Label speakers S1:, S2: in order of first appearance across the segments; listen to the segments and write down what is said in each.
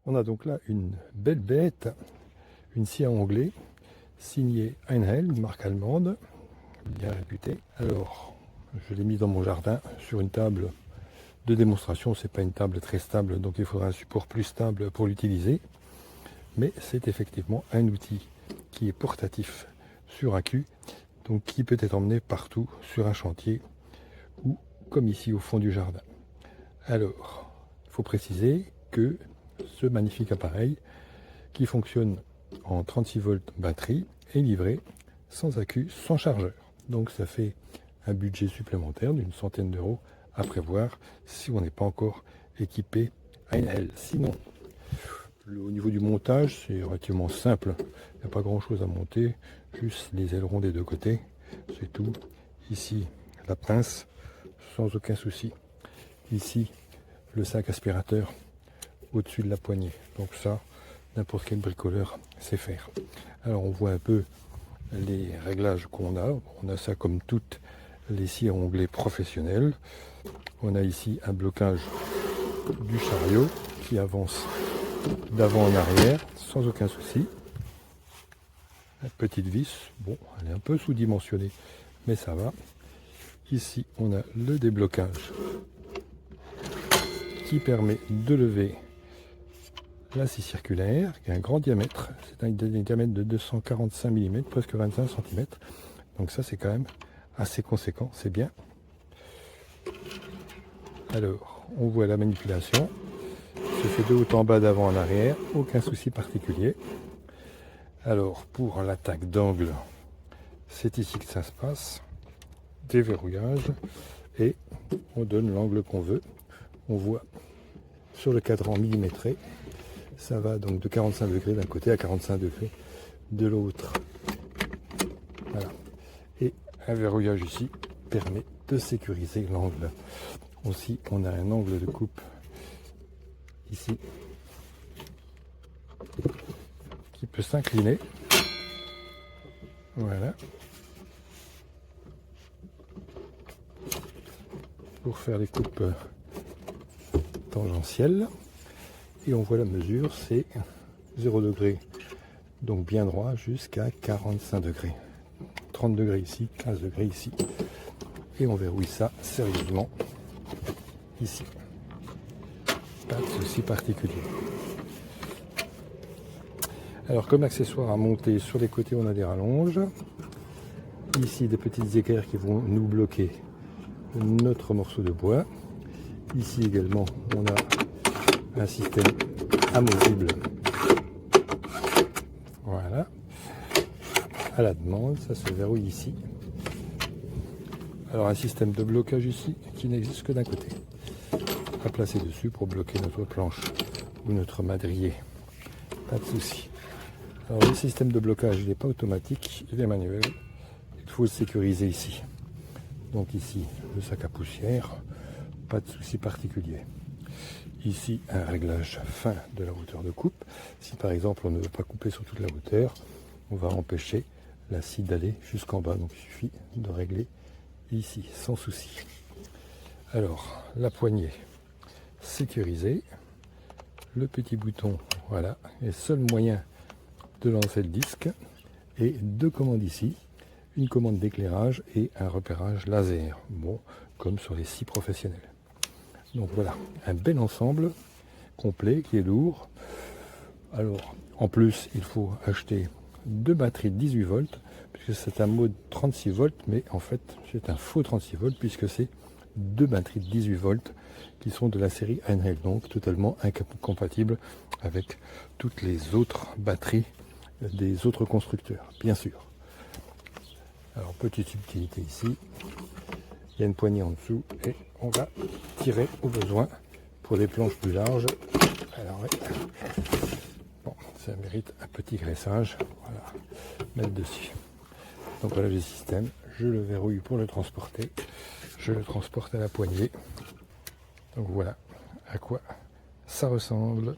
S1: On a donc là une belle bête, une scie à onglet, signée Einhell, une marque allemande, bien réputée. Alors, je l'ai mis dans mon jardin sur une table de démonstration. C'est pas une table très stable, donc il faudra un support plus stable pour l'utiliser. Mais c'est effectivement un outil qui est portatif sur un cul, donc qui peut être emmené partout sur un chantier ou comme ici au fond du jardin. Alors, il faut préciser que ce magnifique appareil qui fonctionne en 36 volts batterie est livré sans accu, sans chargeur. Donc ça fait un budget supplémentaire d'une centaine d'euros à prévoir si on n'est pas encore équipé Einhell. Sinon, au niveau du montage, c'est relativement simple. Il n'y a pas grand chose à monter, juste les ailerons des deux côtés, c'est tout. Ici, la pince, sans aucun souci. Ici, le sac aspirateur au-dessus de la poignée. Donc ça, n'importe quel bricoleur sait faire. Alors on voit un peu les réglages qu'on a. On a ça comme toutes les scies à onglet professionnelles. On a ici un blocage du chariot qui avance d'avant en arrière sans aucun souci. La petite vis, bon, elle est un peu sous-dimensionnée, mais ça va. Ici, on a le déblocage qui permet de lever la scie circulaire, qui a un grand diamètre. C'est un diamètre de 245 mm, presque 25 cm. Donc ça, c'est quand même assez conséquent, c'est bien. Alors, on voit la manipulation. Se fait de haut en bas, d'avant en arrière, aucun souci particulier. Alors, pour l'attaque d'angle, c'est ici que ça se passe. Déverrouillage et on donne l'angle qu'on veut. On voit sur le cadran millimétré, ça va donc de 45 degrés d'un côté à 45 degrés de l'autre. Voilà. Et un verrouillage ici permet de sécuriser l'angle. Aussi, on a un angle de coupe ici qui peut s'incliner. Voilà. Pour faire les coupes tangentielles. Et on voit la mesure, c'est 0 degré, donc bien droit, jusqu'à 45 degrés. 30 degrés ici, 15 degrés ici. Et on verrouille ça sérieusement ici. Pas de souci particulier. Alors comme accessoire à monter, sur les côtés on a des rallonges. Ici des petites équerres qui vont nous bloquer notre morceau de bois. Ici également on a un système amovible. Voilà. À la demande, ça se verrouille ici. Alors un système de blocage ici qui n'existe que d'un côté. À placer dessus pour bloquer notre planche ou notre madrier. Pas de souci. Alors le système de blocage il n'est pas automatique, il est manuel. Il faut le sécuriser ici. Donc ici le sac à poussière, pas de souci particulier. Ici un réglage fin de la hauteur de coupe. Si par exemple on ne veut pas couper sur toute la hauteur, on va empêcher la scie d'aller jusqu'en bas. Donc il suffit de régler ici sans souci. Alors la poignée sécurisée, le petit bouton, voilà, est seul moyen de lancer le disque, et deux commandes ici, une commande d'éclairage et un repérage laser, bon, comme sur les scies professionnelles. Donc voilà, un bel ensemble complet qui est lourd. Alors en plus il faut acheter deux batteries de 18 volts, puisque c'est un mode 36 volts, mais en fait c'est un faux 36 volts, puisque c'est deux batteries de 18 volts qui sont de la série Einhell, donc totalement incompatibles avec toutes les autres batteries des autres constructeurs, bien sûr. Alors petite subtilité ici, il y a une poignée en dessous et on va tirer au besoin pour des planches plus larges. Alors ouais. Bon, ça mérite un petit graissage, voilà, mettre dessus. Donc voilà le système, je le verrouille pour le transporter, je le transporte à la poignée. Donc voilà à quoi ça ressemble.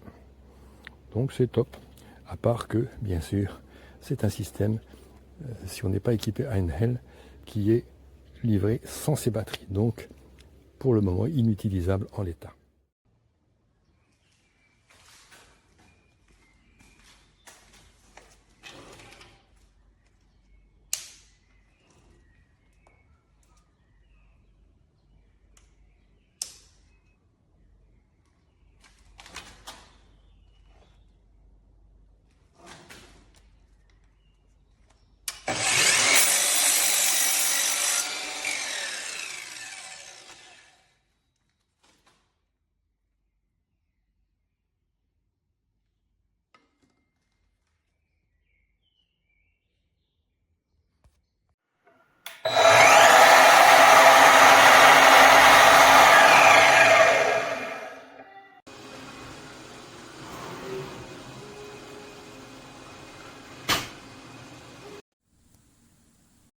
S1: Donc c'est top, à part que bien sûr c'est un système, si on n'est pas équipé Einhell, qui est livré sans ces batteries, donc pour le moment inutilisable en l'état.